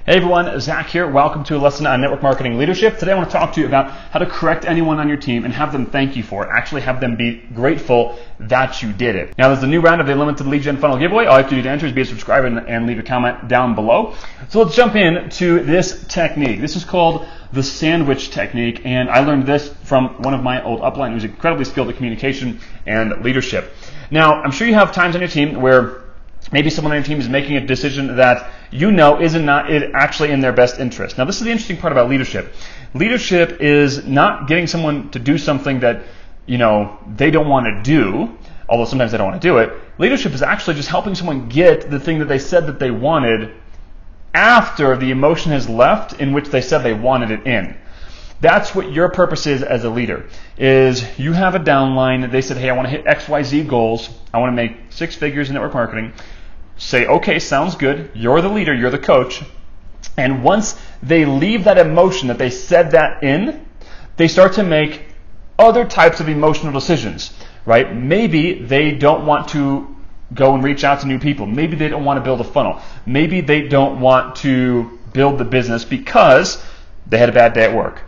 Hey everyone, Zach here. Welcome to a lesson on network marketing leadership. Today I want to talk to you about how to correct anyone on your team and have them thank you for it. Actually have them be grateful that you did it. Now there's a new round of the Unlimited Lead Gen Funnel giveaway. All you have to do to enter is be a subscriber and leave a comment down below. So let's jump into this technique. This is called the sandwich technique, and I learned this from one of my old upline who's incredibly skilled at communication and leadership. Now I'm sure you have times on your team where maybe someone on your team is making a decision that you know is not actually in their best interest. Now, this is the interesting part about leadership. Leadership is not getting someone to do something that, they don't want to do, although sometimes they don't want to do it. Leadership is actually just helping someone get the thing that they said that they wanted after the emotion has left in which they said they wanted it in. That's what your purpose is as a leader, is you have a downline. They said, hey, I want to hit XYZ goals. I want to make 6 figures in network marketing. Say, okay, sounds good. You're the leader. You're the coach. And once they leave that emotion that they said that in, they start to make other types of emotional decisions, right? Maybe they don't want to go and reach out to new people. Maybe they don't want to build a funnel. Maybe they don't want to build the business because they had a bad day at work,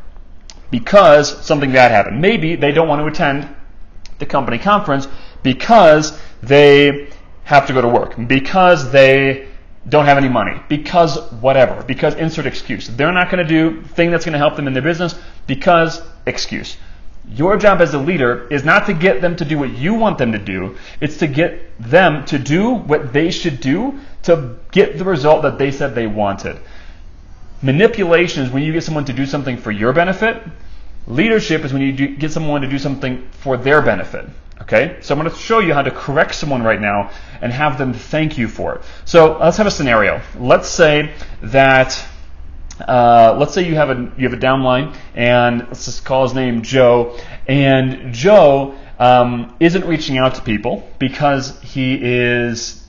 because something bad happened. Maybe they don't want to attend the company conference because they have to go to work, because they don't have any money, because whatever, because insert excuse. They're not going to do thing that's going to help them in their business because excuse. Your job as a leader is not to get them to do what you want them to do. It's to get them to do what they should do to get the result that they said they wanted. Manipulation is when you get someone to do something for your benefit. Leadership is when you get someone to do something for their benefit. Okay, so I'm going to show you how to correct someone right now and have them thank you for it. So let's have a scenario. Let's say that you have a downline, and let's just call his name Joe. And Joe isn't reaching out to people because he is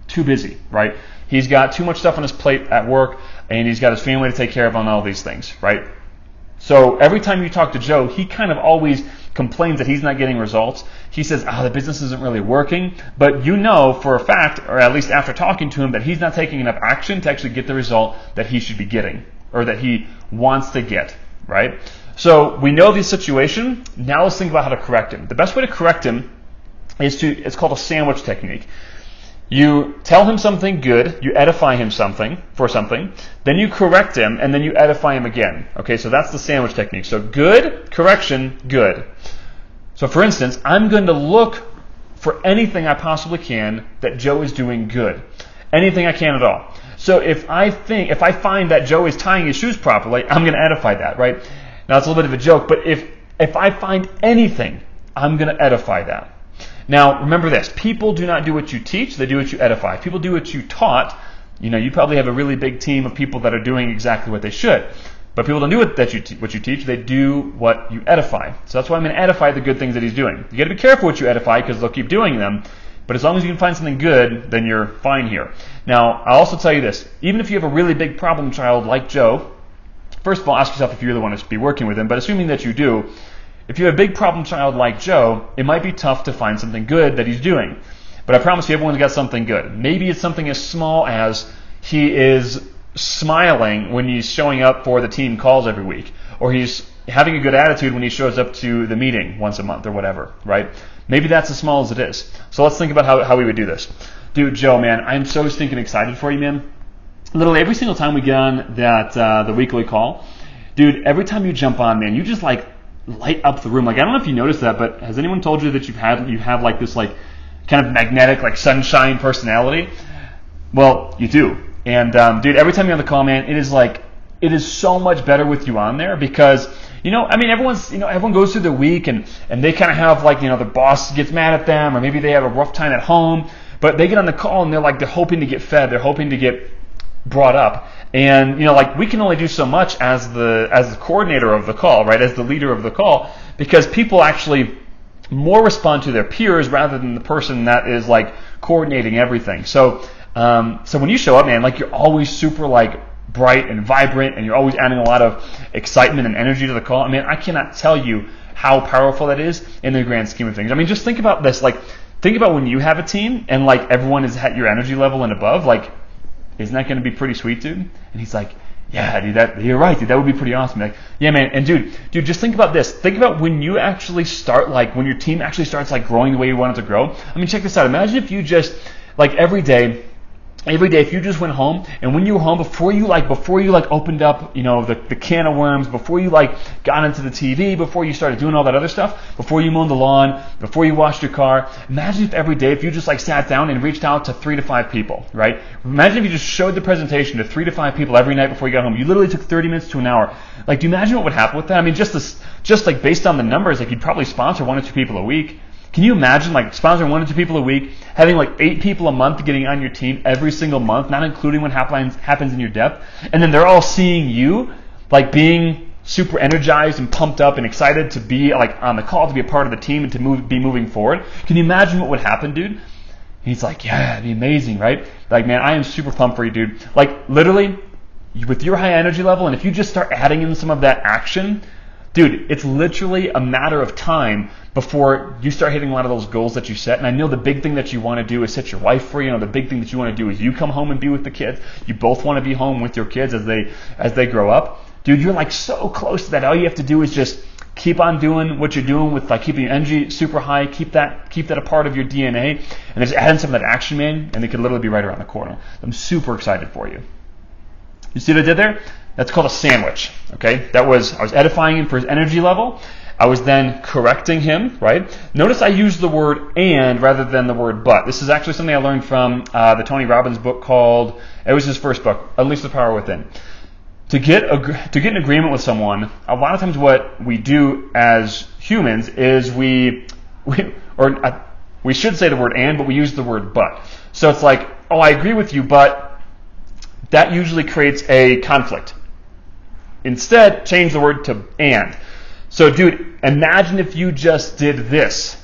too busy, right? He's got too much stuff on his plate at work, and he's got his family to take care of on all these things, right? So every time you talk to Joe, he kind of always complains that he's not getting results. He says, the business isn't really working. But you know for a fact, or at least after talking to him, that he's not taking enough action to actually get the result that he should be getting, or that he wants to get, right? So we know the situation. Now let's think about how to correct him. The best way to correct him it's called a sandwich technique. You tell him something good, you edify him for something, then you correct him, and then you edify him again. Okay, so that's the sandwich technique. So good, correction, good. So for instance, I'm going to look for anything I possibly can that Joe is doing good. Anything I can at all. So if I find that Joe is tying his shoes properly, I'm going to edify that, right? Now it's a little bit of a joke, but if I find anything, I'm going to edify that. Now, remember this. People do not do what you teach. They do what you edify. If people do what you taught, you probably have a really big team of people that are doing exactly what they should. But people don't do what you teach. They do what you edify. So that's why I'm going to edify the good things that he's doing. You got to be careful what you edify because they'll keep doing them. But as long as you can find something good, then you're fine here. Now, I'll also tell you this. Even if you have a really big problem child like Joe, first of all, ask yourself if you really want to be working with him. But assuming that you do, if you have a big problem child like Joe, it might be tough to find something good that he's doing. But I promise you, everyone's got something good. Maybe it's something as small as he is smiling when he's showing up for the team calls every week, or he's having a good attitude when he shows up to the meeting once a month or whatever, right? Maybe that's as small as it is. So let's think about how we would do this. Dude, Joe, man, I'm so stinking excited for you, man. Literally every single time we get on that the weekly call, dude, every time you jump on, man, you just light up the room. I don't know if you noticed that, but has anyone told you that you have like this like kind of magnetic sunshine personality? Well, you do. And dude, every time you're on the call, man, it is so much better with you on there because everyone goes through the week and they kind of have the boss gets mad at them, or maybe they have a rough time at home, but they get on the call and they're hoping to get fed, they're hoping to get brought up. And we can only do so much as the coordinator of the call, right? As the leader of the call, because people actually more respond to their peers rather than the person that is coordinating everything. So when you show up, man, you're always super bright and vibrant, and you're always adding a lot of excitement and energy to the call. I mean, I cannot tell you how powerful that is in the grand scheme of things. I mean, just think about this. Think about when you have a team and everyone is at your energy level and above. Isn't that going to be pretty sweet, dude? And he's like, yeah, dude, you're right, dude. That would be pretty awesome. Like, yeah, man. And dude, just think about this. Think about when you actually start, like, when your team actually starts, like, growing the way you want it to grow. I mean, check this out. Imagine if you just, like, every day, if you just went home, and when you were home, before you opened up, the can of worms, before you got into the TV, before you started doing all that other stuff, before you mowed the lawn, before you washed your car, imagine if every day, if you just sat down and reached out to 3 to 5 people, right? Imagine if you just showed the presentation to 3 to 5 people every night before you got home. You literally took 30 minutes to an hour. Do you imagine what would happen with that? I mean, just based on the numbers, you'd probably sponsor 1 or 2 people a week. Can you imagine sponsoring 1 or 2 people a week, having 8 people a month getting on your team every single month, not including what happens in your depth, and then they're all seeing you being super energized and pumped up and excited to be on the call, to be a part of the team and to be moving forward? Can you imagine what would happen, dude? And he's like, yeah, it'd be amazing, right? Man, I am super pumped for you, dude. Literally, with your high energy level, and if you just start adding in some of that action, dude, it's literally a matter of time before you start hitting a lot of those goals that you set. And I know the big thing that you want to do is set your wife free. The big thing that you want to do is you come home and be with the kids. You both want to be home with your kids as they grow up. Dude, you're so close to that. All you have to do is just keep on doing what you're doing with keeping your energy super high. Keep that a part of your DNA, and just add in some of that action, man, and they could literally be right around the corner. I'm super excited for you. You see what I did there? That's called a sandwich, okay? I was edifying him for his energy level. I was then correcting him, right? Notice I used the word and rather than the word but. This is actually something I learned from the Tony Robbins book called, it was his first book, Unleash the Power Within. To get an agreement with someone, a lot of times what we do as humans is we should say the word and, but we use the word but. So it's oh, I agree with you, but that usually creates a conflict. Instead, change the word to and. So, dude, imagine if you just did this,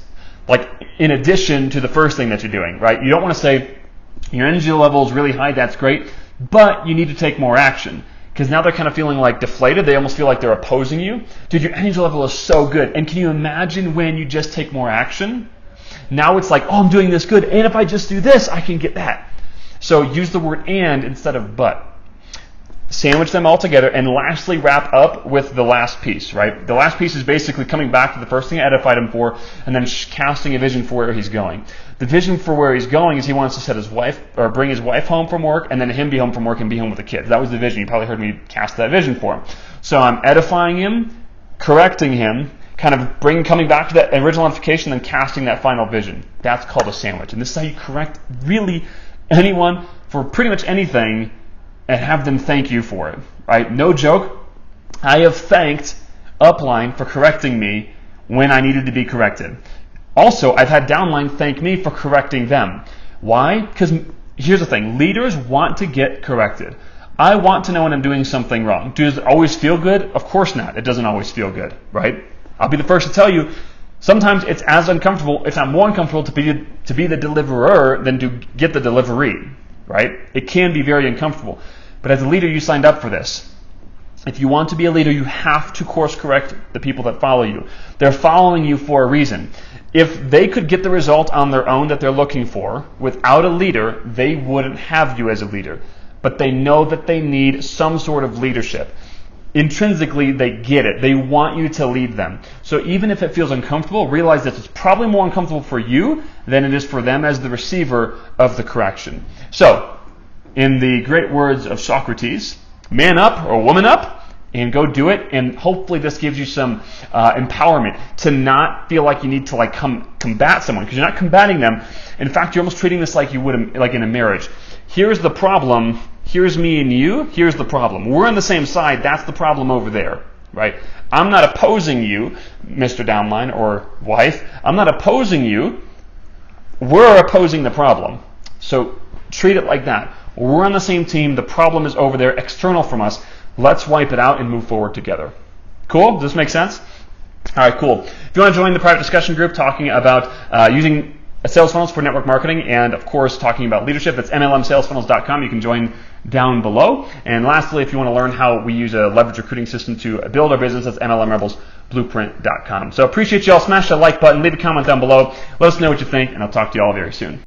in addition to the first thing that you're doing, right? You don't want to say, your energy level is really high, that's great, but you need to take more action. Because now they're kind of feeling deflated. They almost feel like they're opposing you. Dude, your energy level is so good. And can you imagine when you just take more action? Now it's oh, I'm doing this good, and if I just do this, I can get that. So use the word and instead of but. Sandwich them all together, and lastly wrap up with the last piece, right? The last piece is basically coming back to the first thing I edified him for, and then casting a vision for where he's going. The vision for where he's going is he wants to set his wife, or bring his wife home from work, and then him be home from work and be home with the kids. That was the vision. You probably heard me cast that vision for him. So I'm edifying him, correcting him, kind of coming back to that original edification, then casting that final vision. That's called a sandwich. And this is how you correct really anyone for pretty much anything, and have them thank you for it, right? No joke. I have thanked upline for correcting me when I needed to be corrected. Also, I've had downline thank me for correcting them. Why? Because here's the thing. Leaders want to get corrected. I want to know when I'm doing something wrong. Does it always feel good? Of course not. It doesn't always feel good, right? I'll be the first to tell you, sometimes it's as uncomfortable, if not more uncomfortable, to be the deliverer than to get the delivery. Right? It can be very uncomfortable. But as a leader, you signed up for this. If you want to be a leader, you have to course correct the people that follow you. They're following you for a reason. If they could get the result on their own that they're looking for, without a leader, they wouldn't have you as a leader. But they know that they need some sort of leadership. Intrinsically, they get it. They want you to lead them. So even if it feels uncomfortable, realize that it's probably more uncomfortable for you than it is for them as the receiver of the correction. So, in the great words of Socrates, man up or woman up and go do it. And hopefully this gives you some empowerment to not feel like you need to combat someone, because you're not combating them. In fact, you're almost treating this like you would in a marriage. Here's the problem. Here's me and you. Here's the problem. We're on the same side. That's the problem over there, right? I'm not opposing you, Mr. Downline or wife. I'm not opposing you. We're opposing the problem. So treat it like that. We're on the same team. The problem is over there, external from us. Let's wipe it out and move forward together. Cool? Does this make sense? All right, cool. If you want to join the private discussion group talking about using sales funnels for network marketing, and of course talking about leadership, that's MLMsalesfunnels.com. You can join down below. And lastly, if you want to learn how we use a leverage recruiting system to build our business, that's MLMRebelsBlueprint.com. So appreciate you all. Smash that like button, leave a comment down below. Let us know what you think, and I'll talk to you all very soon.